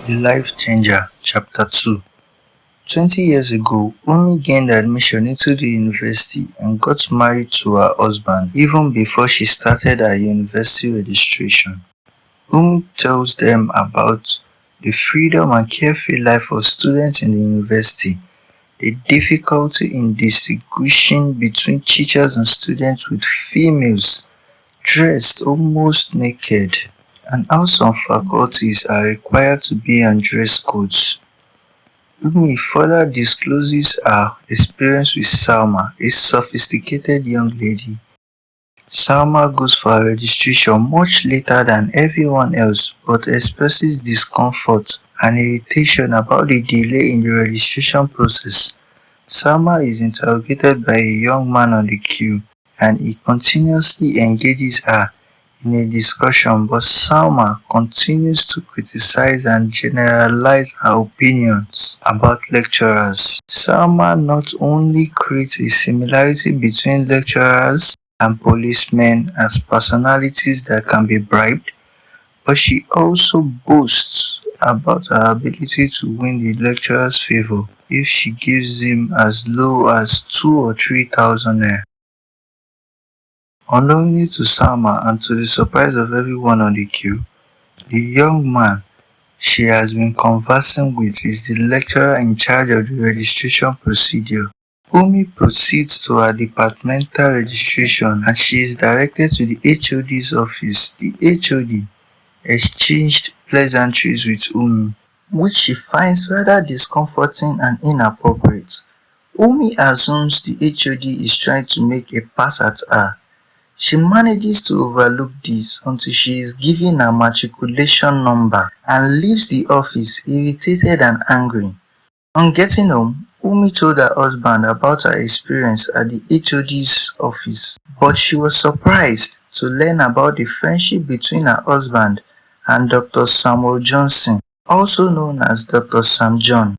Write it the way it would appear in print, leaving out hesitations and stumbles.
The Life Changer, Chapter 2. 20 years ago, Umi gained admission into the university and got married to her husband even before she started her university registration. Umi tells them about the freedom and carefree life of students in the university, the difficulty in distinguishing between teachers and students with females dressed almost naked, and how some faculties are required to be on dress codes. Umi further discloses her experience with Salma, a sophisticated young lady. Salma goes for her registration much later than everyone else but expresses discomfort and irritation about the delay in the registration process. Salma is interrogated by a young man on the queue and he continuously engages her in a discussion, but Salma continues to criticize and generalize her opinions about lecturers. Salma not only creates a similarity between lecturers and policemen as personalities that can be bribed, but she also boasts about her ability to win the lecturer's favor if she gives him as low as 2 or 3,000 naira. Unknowingly to Salma and to the surprise of everyone on the queue, the young man she has been conversing with is the lecturer in charge of the registration procedure. Umi proceeds to her departmental registration and she is directed to the HOD's office. The HOD exchanged pleasantries with Umi, which she finds rather discomforting and inappropriate. Umi assumes the HOD is trying to make a pass at her. She manages to overlook this until she is given her matriculation number and leaves the office irritated and angry. On getting home, Umi told her husband about her experience at the HOD's office, but she was surprised to learn about the friendship between her husband and Dr. Samuel Johnson, also known as Dr. Sam John.